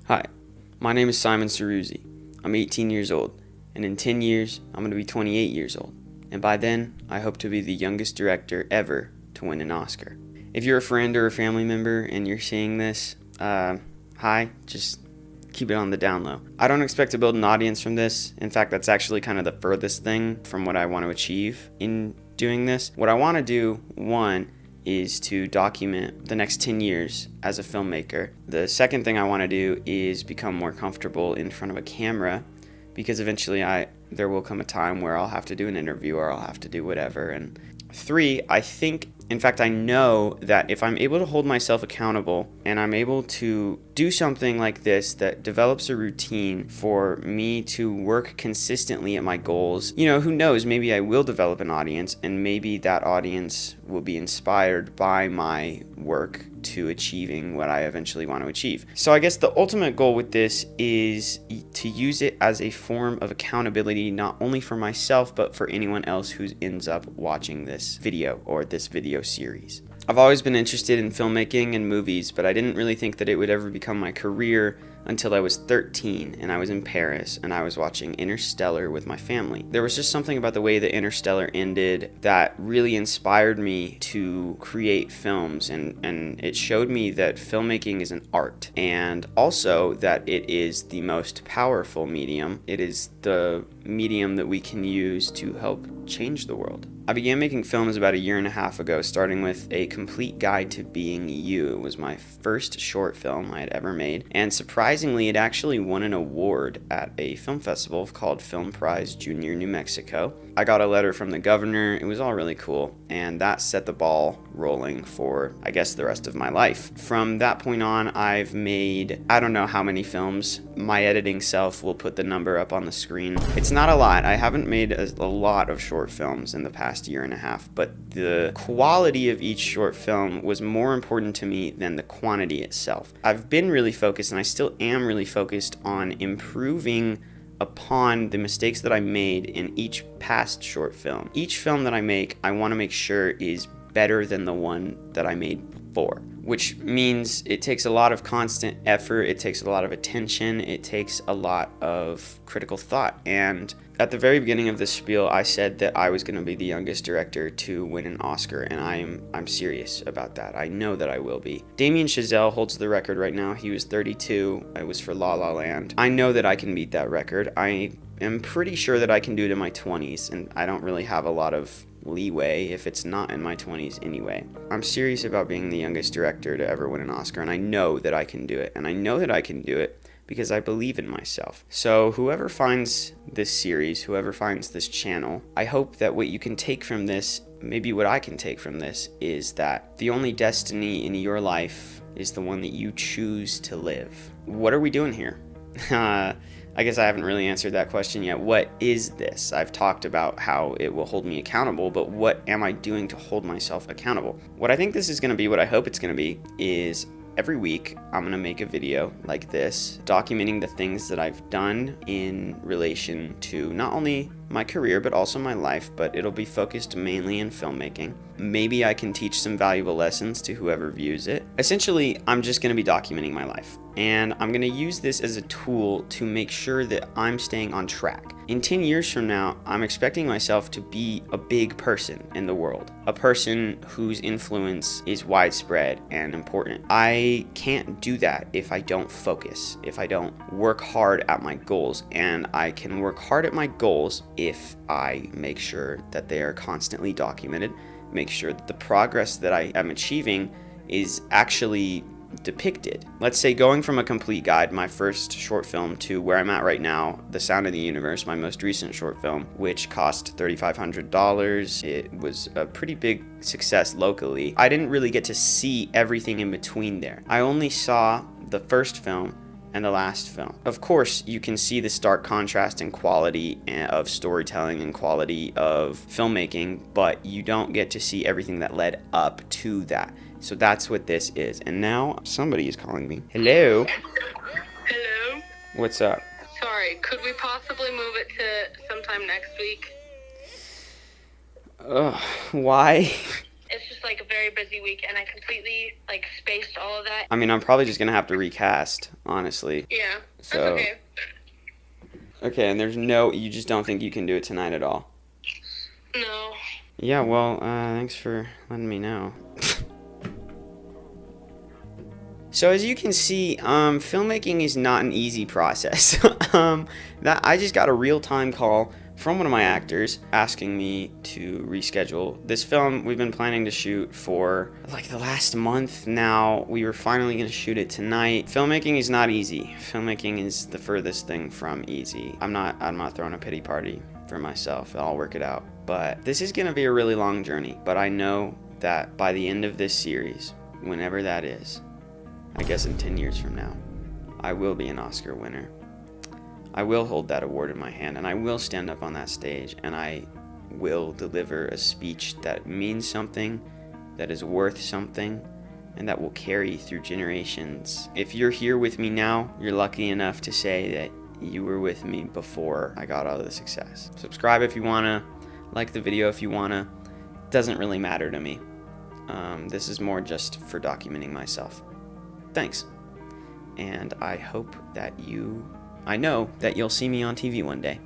Hi, my name is Simon Ceruzzi. I'm 18 years old, and in 10 years, I'm going to be 28 years old. And by then, I hope to be the youngest director ever to win an Oscar. If you're a friend or a family member and you're seeing this, hi, just keep it on the down low. I don't expect to build an audience from this. In fact, that's actually kind of the furthest thing from what I want to achieve in doing this. What I want to do, one, is to document the next 10 years as a filmmaker. The second thing I want to do is become more comfortable in front of a camera, because eventually there will come a time where I'll have to do an interview or I'll have to do whatever. And three, I think, in fact, I know that if I'm able to hold myself accountable and I'm able to do something like this that develops a routine for me to work consistently at my goals, who knows, maybe I will develop an audience, and maybe that audience will be inspired by my work to achieving what I eventually want to achieve. So I guess the ultimate goal with this is to use it as a form of accountability, not only for myself, but for anyone else who ends up watching this video or this video series. I've always been interested in filmmaking and movies, but I didn't really think that it would ever become my career until I was 13 and I was in Paris and I was watching Interstellar with my family. There was just something about the way that Interstellar ended that really inspired me to create films, and it showed me that filmmaking is an art, and also that it is the most powerful medium. It is the medium that we can use to help change the world. I began making films about a year and a half ago, starting with A Complete Guide to Being You. It was my first short film I had ever made, and surprisingly, it actually won an award at a film festival called Film Prize Junior New Mexico. I got a letter from the governor. It was all really cool, and that set the ball rolling for, I guess, the rest of my life. From that point on, I've made, I don't know how many films. My editing self will put the number up on the screen. It's not a lot. I haven't made a lot of short films in the past year and a half, but the quality of each short film was more important to me than the quantity itself. I've been really focused, and I still am really focused on improving upon the mistakes that I made in each past short film. Each film that I make, I want to make sure is better than the one that I made before, which means it takes a lot of constant effort, it takes a lot of attention, it takes a lot of critical thought. And at the very beginning of this spiel, I said that I was going to be the youngest director to win an Oscar, and I'm serious about that. I know that I will be. Damien Chazelle holds the record right now. He was 32. It was for La La Land. I know that I can beat that record. I am pretty sure that I can do it in my 20s, and I don't really have a lot of leeway if it's not in my 20s anyway. I'm serious about being the youngest director to ever win an Oscar, and I know that I can do it. And I know that I can do it because I believe in myself. So whoever finds this series, whoever finds this channel, I hope that what you can take from this, maybe what I can take from this, is that the only destiny in your life is the one that you choose to live. What are we doing here? I guess I haven't really answered that question yet. What is this? I've talked about how it will hold me accountable, but what am I doing to hold myself accountable? What I think this is going to be, what I hope it's going to be, is every week I'm going to make a video like this, documenting the things that I've done in relation to not only my career, but also my life, but it'll be focused mainly in filmmaking. Maybe I can teach some valuable lessons to whoever views it. Essentially, I'm just going to be documenting my life, and I'm going to use this as a tool to make sure that I'm staying on track. In 10 years from now, I'm expecting myself to be a big person in the world, a person whose influence is widespread and important. I can't do that if I don't focus, if I don't work hard at my goals, and I can work hard at my goals if I make sure that they are constantly documented, make sure that the progress that I am achieving is actually depicted. Let's say going from A Complete Guide, my first short film, to where I'm at right now, The Sound of the Universe, my most recent short film, which cost $3,500. It was a pretty big success locally. I didn't really get to see everything in between there. I only saw the first film and the last film. Of course, you can see the stark contrast in quality of storytelling and quality of filmmaking, but you don't get to see everything that led up to that. So that's what this is. And now somebody is calling me. Hello? Hello? What's up? Sorry, could we possibly move it to sometime next week? Why? It's just like like a very busy week, and I completely like spaced all of that. I mean, I'm probably just gonna have to recast, honestly. Yeah, that's So, okay. okay, and you just don't think you can do it tonight at all? No. Yeah, well, thanks for letting me know. So as you can see, filmmaking is not an easy process. That I just got a real-time call from one of my actors asking me to reschedule this film. We've been planning to shoot for like the last month now. We were finally going to shoot it tonight. Filmmaking is not easy. Filmmaking is the furthest thing from easy. I'm not throwing a pity party for myself. I'll work it out. But this is going to be a really long journey. But I know that by the end of this series, whenever that is, I guess in 10 years from now, I will be an Oscar winner. I will hold that award in my hand, and I will stand up on that stage, and I will deliver a speech that means something, that is worth something, and that will carry through generations. If you're here with me now, you're lucky enough to say that you were with me before I got all the success. Subscribe if you wanna, like the video if you wanna. It doesn't really matter to me. This is more just for documenting myself. Thanks. And I know that you'll see me on TV one day.